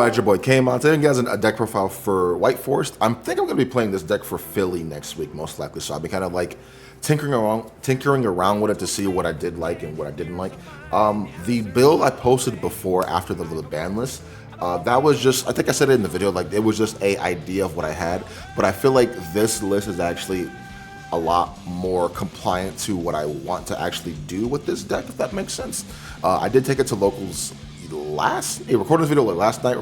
everybody? It's your boy Kamon. Today you guys a deck profile for White Forest. I'm going to be playing this deck for Philly next week, most likely. So I'll be kind of like tinkering around with it to see what I did like and what I didn't like. The build I posted before after the ban list, that was just, I think I said it in the video, like it was just a idea of what I had. But I feel like this list is actually a lot more compliant to what I want to actually do with this deck, if that makes sense. I did take it to locals recorded this video last night,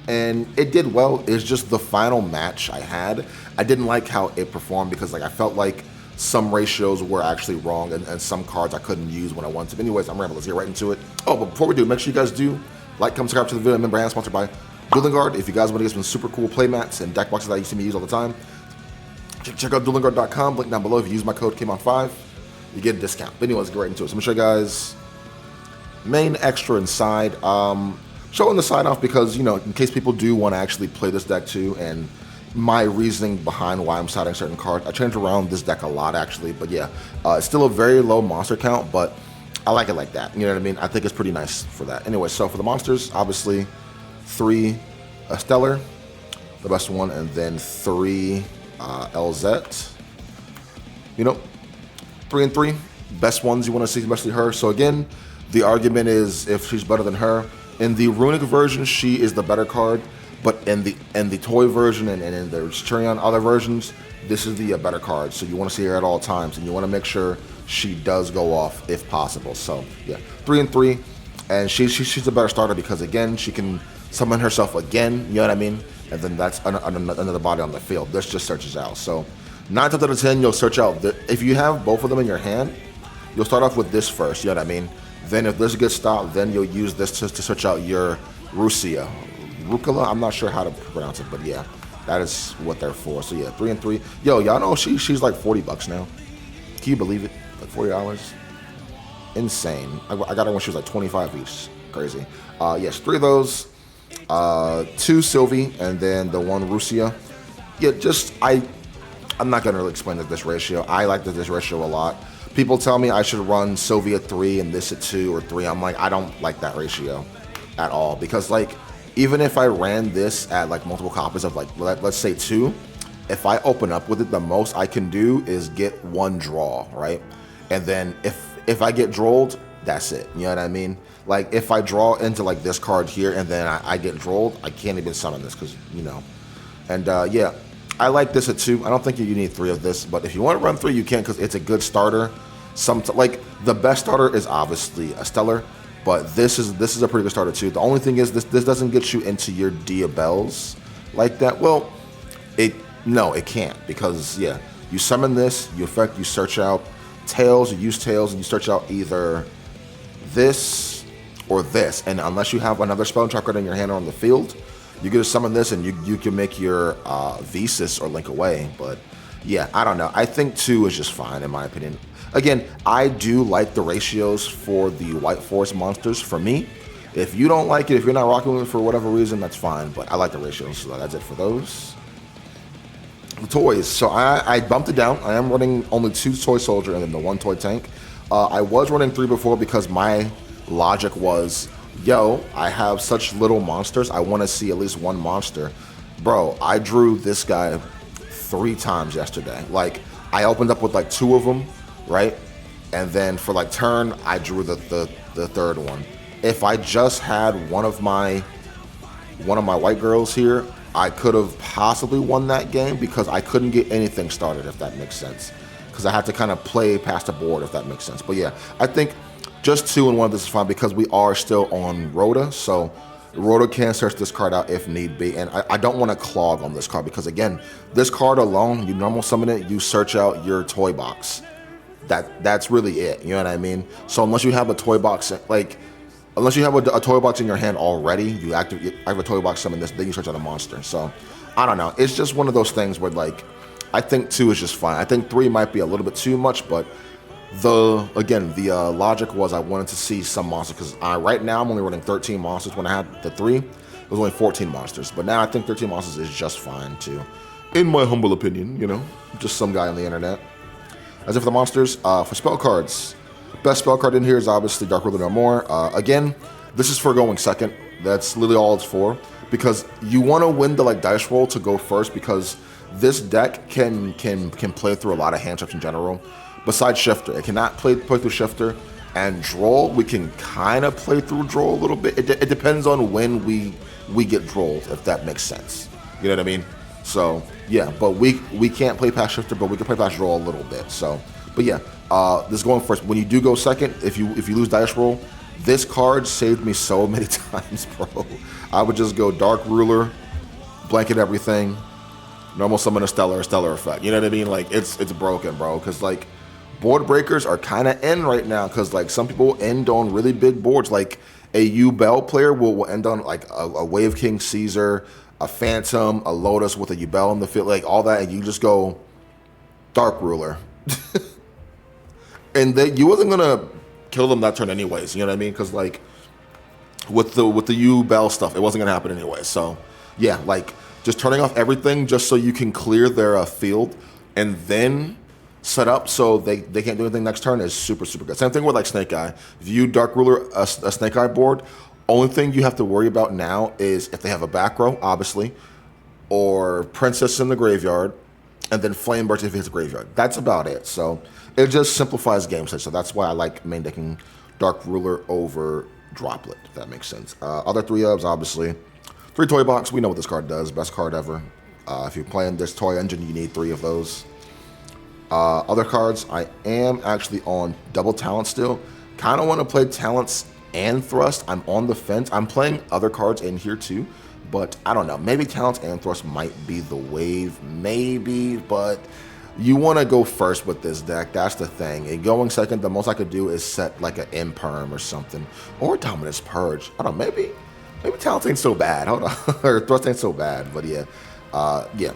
and it did well. It's just the final match I had, I didn't like how it performed because like I felt like some ratios were actually wrong and some cards I couldn't use when I wanted to. But anyways, I'm rambling. Let's get right into it. Oh, but before we do, make sure you guys do like, comment, subscribe to the video. Remember, I am sponsored by Dueling Guard. If you guys want to get some super cool playmats and deck boxes that you see me use all the time, check out duelingguard.com. Link down below. If you use my code KAMON5, you get a discount. But anyways, get right into it. So I'm gonna show you guys main extra inside. Showing the side off because, you know, in case people do want to actually play this deck too, and my reasoning behind why I'm siding certain cards. I changed around this deck a lot actually, but yeah, it's still a very low monster count, but I like it like that. You know what I mean? I think it's pretty nice for that. Anyway, so for the monsters, obviously 3 Stellar, the best one, and then 3 LZ. You know, 3 and 3 best ones you want to see, especially her. So again, the argument is if she's better than her. In the Runic version, she is the better card, but in the toy version and in the Centurion other versions, this is the better card. So you want to see her at all times, and you want to make sure she does go off if possible. So yeah, 3 and 3, and she's a better starter because again, she can summon herself again. You know what I mean? And then that's another body on the field. This just searches out. So 9 times out of 10, you'll search out. If you have both of them in your hand, you'll start off with this first. You know what I mean? Then if this gets stopped, then you'll use this to search out your Rucia. Rucola? I'm not sure how to pronounce it, but yeah, that is what they're for. So yeah, 3 and 3. Yo, y'all know she's like $40 now. Can you believe it? Like $40. Insane. I got her when she was like 25 each. Crazy. Yes, 3 of those. 2 Sylvie, and then the 1 Rucia. Yeah, just I'm not gonna really explain this ratio. I like this ratio a lot. People tell me I should run Sylvie at 3 and this at 2 or 3. I'm like, I don't like that ratio at all because like even if I ran this at like multiple copies of like let's say 2, if I open up with it, the most I can do is get 1 draw, right? And then if I get drolled, that's it. You know what I mean? Like if I draw into like this card here and then I get drolled, I can't even summon this because, you know. And yeah, I like this at 2. I don't think you need 3 of this, but if you want to run 3, you can because it's a good starter. Like the best starter is obviously a Stellar, but this is a pretty good starter too. The only thing is this doesn't get you into your Diabelles like that. Well, it can't because yeah, you summon this, you search out Tails, you use Tails, and you search out either this or this, and unless you have another spell trap card in your hand or on the field, you can just summon this and you can make your Visas or Link Away. But yeah, I don't know. I think 2 is just fine in my opinion. Again, I do like the ratios for the White Forest monsters for me. If you don't like it, if you're not rocking with it for whatever reason, that's fine. But I like the ratios, so that's it for those. The toys. So I bumped it down. I am running only 2 toy soldier and then the 1 toy tank. I was running 3 before because my logic was, yo, I have such little monsters. I want to see at least 1 monster. Bro, I drew this guy 3 times yesterday. Like, I opened up with like 2 of them, right? And then for like turn, I drew the 3rd one. If I just had one of my white girls here, I could have possibly won that game because I couldn't get anything started, if that makes sense. Because I had to kind of play past the board, if that makes sense. But yeah, I think just 2 and 1 of this is fine because we are still on Rhoda. So Rhoda can search this card out if need be. And I don't want to clog on this card because again, this card alone, you normal summon it, you search out your toy box. That's really it. You know what I mean? So unless you have a toy box, like unless you have a toy box in your hand already, you have a toy box summon this, then you search out a monster. So I don't know. It's just one of those things where like I think 2 is just fine. I think 3 might be a little bit too much, but the logic was I wanted to see some monsters because right now I'm only running 13 monsters. When I had the 3, it was only 14 monsters. But now I think 13 monsters is just fine too, in my humble opinion. You know, just some guy on the internet. As if for the monsters, for spell cards, best spell card in here is obviously Dark Ruler No More. Again, this is for going second. That's literally all it's for. Because you want to win the like dice roll to go first, because this deck can play through a lot of hand traps in general. Besides Shifter, it cannot play through Shifter, and Droll we can kind of play through Droll a little bit. It depends on when we get Drolled, if that makes sense. You know what I mean? So yeah, but we can't play past Shifter, but we can play past Droll a little bit. So, but yeah, this is going first. When you do go second, if you lose dice roll, this card saved me so many times, bro. I would just go Dark Ruler, blanket everything, normal summon a stellar effect. You know what I mean? Like it's broken, bro. Because like board breakers are kind of in right now. Because like some people end on really big boards. Like a Yubel player will end on like a Wave King Caesar, a Phantom, a Lotus with a Yubel in the field, like all that, and you just go Dark Ruler, and you wasn't gonna kill them that turn anyways. You know what I mean? Because like with the Yubel stuff, it wasn't gonna happen anyway. So yeah, like just turning off everything just so you can clear their field, and then set up so they can't do anything next turn is super good. Same thing with like Snake Eye. If you Dark Ruler a Snake Eye board, only thing you have to worry about now is if they have a back row, obviously, or Princess in the graveyard, and then Flame Burst if it hits the graveyard. That's about it. So it just simplifies game set. So that's why I like main decking Dark Ruler over Droplet, if that makes sense. Other 3-ofs, obviously. 3 Toy Box, we know what this card does. Best card ever. If you're playing this toy engine, you need 3 of those. Other cards, I am actually on double talent still. Kind of want to play talents and thrust. I'm on the fence. I'm playing other cards in here too, but I don't know. Maybe talents and thrust might be the wave, maybe, but you want to go first with this deck. That's the thing. And going second, the most I could do is set like an Imperm or something, or Dominus Purge. I don't know. Maybe talents ain't so bad. Hold on, or thrust ain't so bad. But yeah, yeah.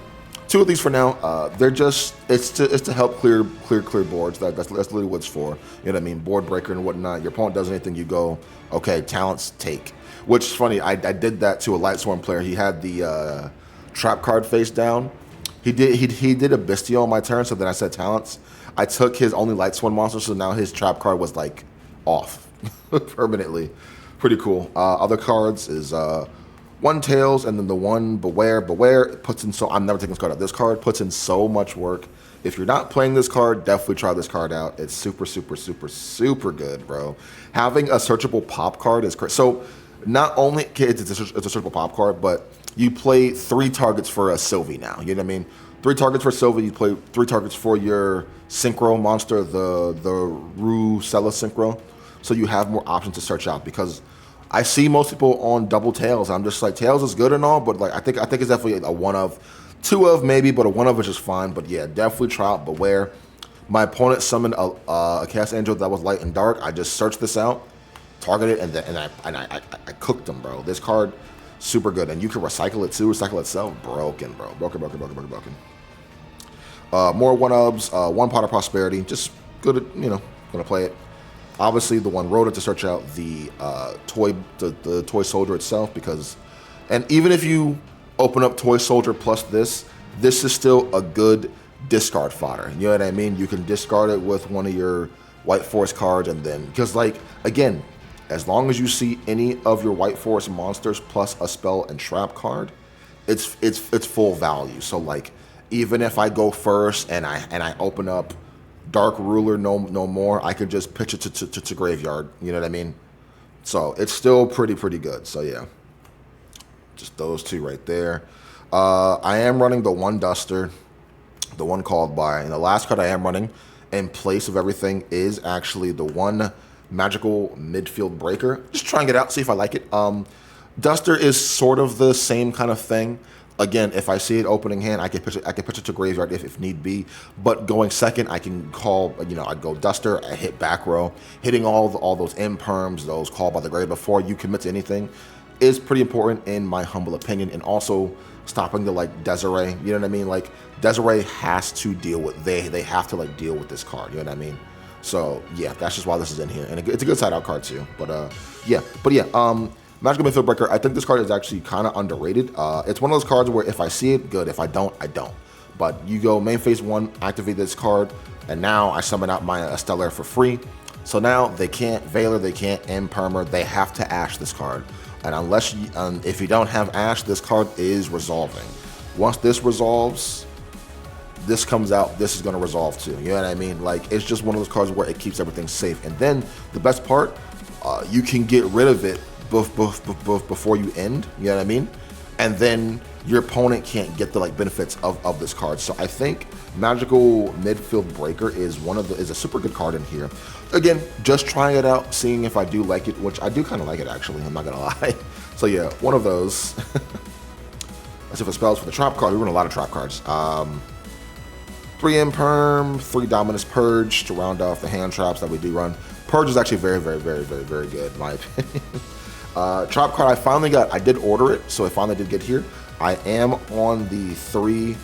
2 of these for now. They're just it's to help clear boards. That's literally what it's for. You know what I mean? Board breaker and whatnot. Your opponent does anything, you go, okay, talents take. Which is funny. I did that to a Light Swarm player. He had the trap card face down. He did a Bestial on my turn. So then I said talents. I took his only Light Swarm monster. So now his trap card was like off permanently. Pretty cool. Other cards is. One Tails, and then the one Beware. Beware puts in I'm never taking this card out. This card puts in so much work. If you're not playing this card, definitely try this card out. It's super good, bro. Having a searchable pop card is great. So not only it's a searchable pop card, but you play 3 targets for a Sylvie now. You know what I mean? 3 targets for Sylvie. You play 3 targets for your Synchro monster, the Rue Cella Synchro. So you have more options to search out, because I see most people on double Tails. I'm just like, Tails is good and all, but like I think it's definitely a 1 of, 2 of maybe, but a 1 of is just fine. But yeah, definitely try out Beware. My opponent summoned a Cast Angel that was light and dark. I just searched this out, targeted, and I cooked them, bro. This card, super good, and you can recycle it too. Recycle itself, broken, bro. Broken. More 1-ofs, 1 Pot of Prosperity, just good at, gonna play it. Obviously, the one Rhoda to search out the toy soldier itself, because, and even if you open up toy soldier plus this is still a good discard fodder. You know what I mean? You can discard it with one of your White Forest cards, and then, because like again, as long as you see any of your White Forest monsters plus a spell and trap card, it's full value. So like, even if I go first and I open up Dark Ruler no more, I could just pitch it to graveyard. You know what I mean? So it's still pretty good. So yeah, just those 2 right there. I am running the 1 Duster, the 1 Called By, and the last card I am running in place of everything is actually the 1 Magical Midfield Breaker. Just trying it out, see if I like it. Duster is sort of the same kind of thing. Again, if I see it opening hand, I can pitch it to graveyard if need be. But going second, I can call, I go Duster, I hit back row. Hitting all those Imperms, those Call by the Grave before you commit to anything is pretty important in my humble opinion. And also stopping the like Desiree, you know what I mean? Like Desiree has to deal with, they have to like deal with this card, you know what I mean? So yeah, that's just why this is in here. And it's a good side out card too. But yeah. Magical Midfield Breaker, I think this card is actually kind of underrated. It's one of those cards where if I see it, good. If I don't, I don't. But you go main phase 1, activate this card, and now I summon out my Stellar for free. So now they can't Veiler, they can't Impermer, they have to Ash this card. And unless you, if you don't have Ash, this card is resolving. Once this resolves, this comes out, this is going to resolve too. You know what I mean? Like, it's just one of those cards where it keeps everything safe. And then the best part, you can get rid of it before you end. You know what I mean? And then your opponent can't get the like benefits of this card. So I think Magical Midfield Breaker is is a super good card in here. Again, just trying it out, seeing if I do like it, which I do kind of like it actually. I'm not gonna lie. So yeah, one of those. Let's see if it spells for the trap card. We run a lot of trap cards. 3 Imperm, 3 Dominus Purge to round off the hand traps that we do run. Purge is actually very good in my opinion. Trap card I finally got, I did order it, so it finally did get here. I am on the 3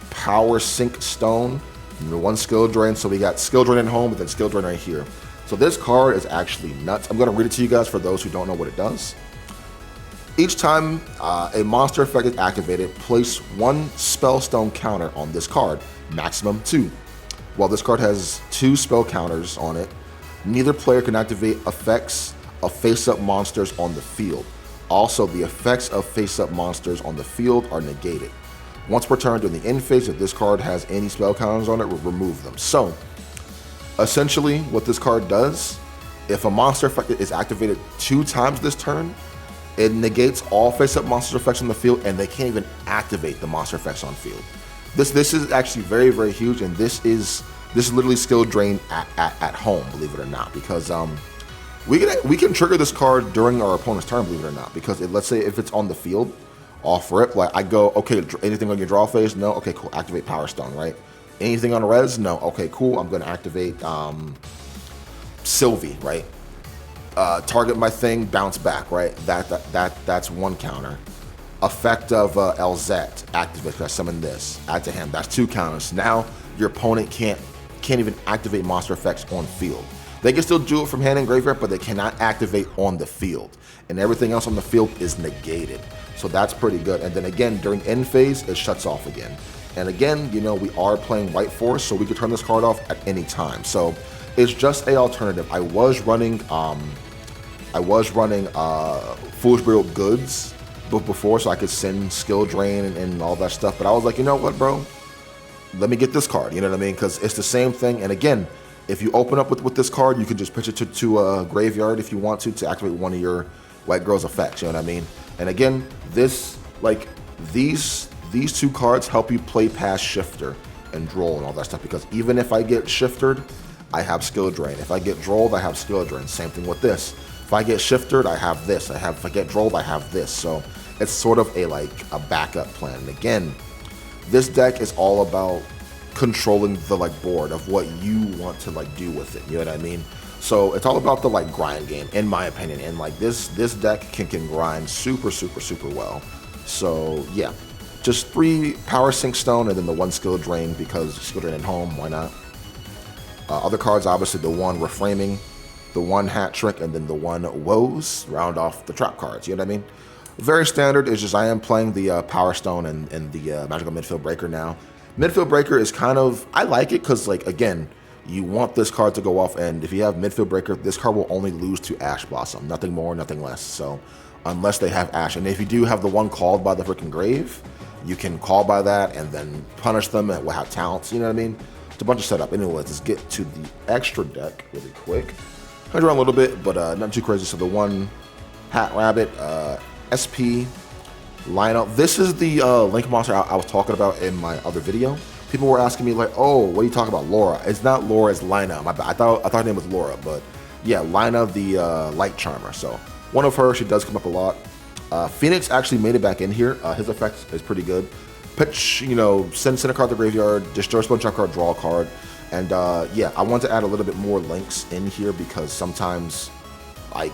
Power Sink Stone, and the 1 Skill Drain, so we got Skill Drain at home, but then Skill Drain right here. So this card is actually nuts. I'm going to read it to you guys for those who don't know what it does. Each time a monster effect is activated, place 1 Spell Stone counter on this card, maximum 2. While this card has 2 spell counters on it, neither player can activate effects of face-up monsters on the field. Also, the effects of face-up monsters on the field are negated. Once per turn during the end phase, if this card has any spell counters on it, remove them. So, essentially, what this card does, if a monster effect is activated 2 times this turn, it negates all face-up monster effects on the field, and they can't even activate the monster effects on field. This is actually very huge, and this is literally skill drain at home, believe it or not, because we can trigger this card during our opponent's turn, believe it or not, because let's say if it's on the field, off rip, like I go, okay, anything on your draw phase? No, okay, cool, activate Power Stone, right? Anything on the res? No, okay, cool, I'm gonna activate Sylvie, right? Target my thing, bounce back, right? That's 1 counter. Effect of Elzette, activate, I summon this, add to hand, that's 2 counters. Now your opponent can't even activate monster effects on field. They can still do it from hand and graveyard, but they cannot activate on the field. And everything else on the field is negated. So that's pretty good. And then again, during end phase, it shuts off again. And again, you know, we are playing White Force, so we could turn this card off at any time. So it's just a alternative. I was running Foolish Brittle Goods before, so I could send Skill Drain and all that stuff. But I was like, you know what, bro? Let me get this card. You know what I mean? Because it's the same thing. And again, if you open up with this card, you can just pitch it to a graveyard if you want to activate one of your White Girl's effects. You know what I mean? And again, these 2 cards help you play past Shifter and Droll and all that stuff, because even if I get Shiftered, I have Skill Drain. If I get Drolled, I have Skill Drain. Same thing with this. If I get Shiftered, I have this. If I get Drolled, I have this. So it's sort of a backup plan. And again, this deck is all about controlling the board of what you want to do with it. You know what I mean? So it's all about the grind game, in my opinion. And this deck can grind super well. So yeah, just 3 Power Sink Stone and then the 1 Skill Drain, because Skill Drain at home, why not? Other cards, obviously the 1 Reframing, the 1 Hat Trick, and then the 1 Woes, round off the trap cards. You know what I mean? Very standard. It's just I am playing the Power Stone and the Magical Midfield Breaker now. Midfield Breaker is kind of, I like it because, again, you want this card to go off, and if you have Midfield Breaker, this card will only lose to Ash Blossom. Nothing more, nothing less. So, unless they have Ash. And if you do have the 1 called by the freaking grave, you can call by that and then punish them, and will have talents. You know what I mean? It's a bunch of setup. Anyway, let's get to the extra deck really quick. I around a little bit, but not too crazy. So the 1 Hat Rabbit, SP lineup. This is the Link monster I was talking about in my other video. People were asking me oh, what are you talking about, Laura? It's not Laura, it's Lina. I thought her name was Laura, but yeah, Lina the Light Charmer. So one of her, she does come up a lot. Phoenix actually made it back in here. His effect is pretty good. Pitch, send a card to the graveyard, destroy a spell card, draw a card. And yeah, I want to add a little bit more links in here, because sometimes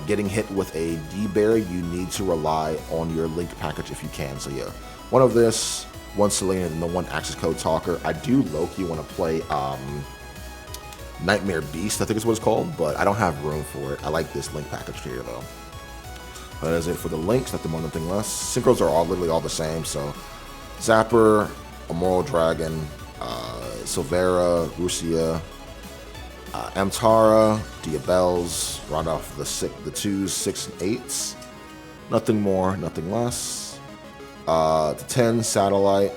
getting hit with a D-Berry, you need to rely on your link package if you can. So yeah, one of this, 1 Selena, and the 1 Access Code Talker. I do low-key want to play Nightmare Beast, I think is what it's called, but I don't have room for it. I like this link package here though. That is it for the links, nothing more, nothing less. Synchros are literally all the same. So Zapper, Immoral Dragon, Silvera, Rusia, Amtara, Diabels, round off the 2s, 6, and 8s. Nothing more, nothing less. The 10 Satellite,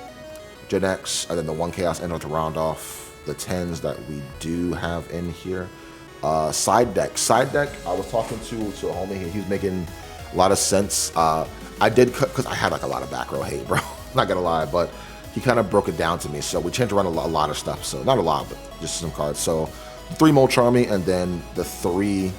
Gen X, and then the 1 Chaos Ender to round off the 10s that we do have in here. Side deck. Side deck, I was talking to a homie here. He was making a lot of sense. I did cut, because I had like a lot of back row hate, bro. Not gonna lie, but he kind of broke it down to me. So we changed around a lot of stuff. So not a lot, but just some cards. So 3 Molcharmy, and then the 3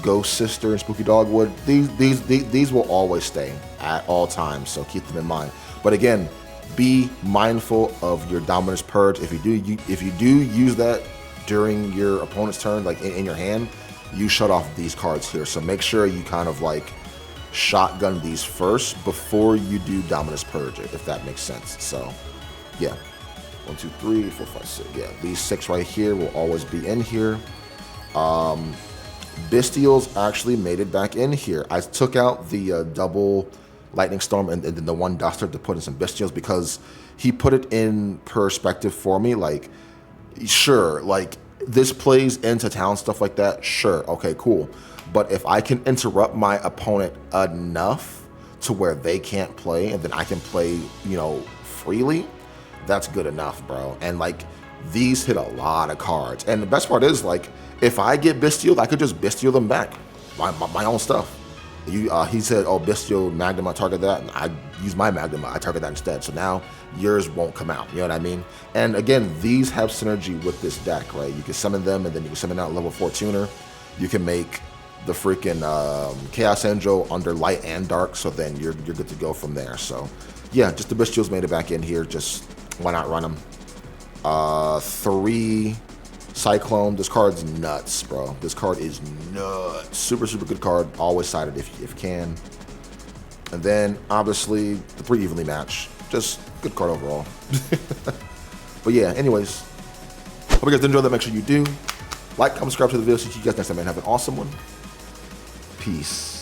Ghost Sister and Spooky Dogwood. These will always stay at all times, so keep them in mind. But again, be mindful of your Dominus Purge. If you do use that during your opponent's turn, like in your hand, you shut off these cards here. So make sure you kind of like shotgun these first before you do Dominus Purge, if that makes sense. So yeah, 1, 2, 3, 4, 5, 6. Yeah, these 6 right here will always be in here. Bestials actually made it back in here. I took out the double Lightning Storm and then the 1 Duster to put in some Bestials because he put it in perspective for me. Like, sure, like this plays into town, stuff like that. Sure, okay, cool. But if I can interrupt my opponent enough to where they can't play and then I can play, you know, freely, that's good enough, bro. And like, these hit a lot of cards. And the best part is, like, if I get Bestial, I could just Bestial them back. My own stuff. He said, oh, Bestial Magnum, I target that. And I use my Magnum, I target that instead. So now yours won't come out. You know what I mean? And again, these have synergy with this deck, right? You can summon them, and then you can summon out level 4 tuner. You can make the freaking Chaos Angel under light and dark. So then you're good to go from there. So yeah, just the Bestials made it back in here. Just why not run them? 3 Cyclone. This card's nuts, bro. This card is nuts. Super good card. Always sided if you can. And then obviously the 3 Evenly Match. Just good card overall. But yeah, anyways, hope you guys enjoyed that. Make sure you do like, comment, subscribe to the video. See you guys next time, man. Have an awesome one. Peace.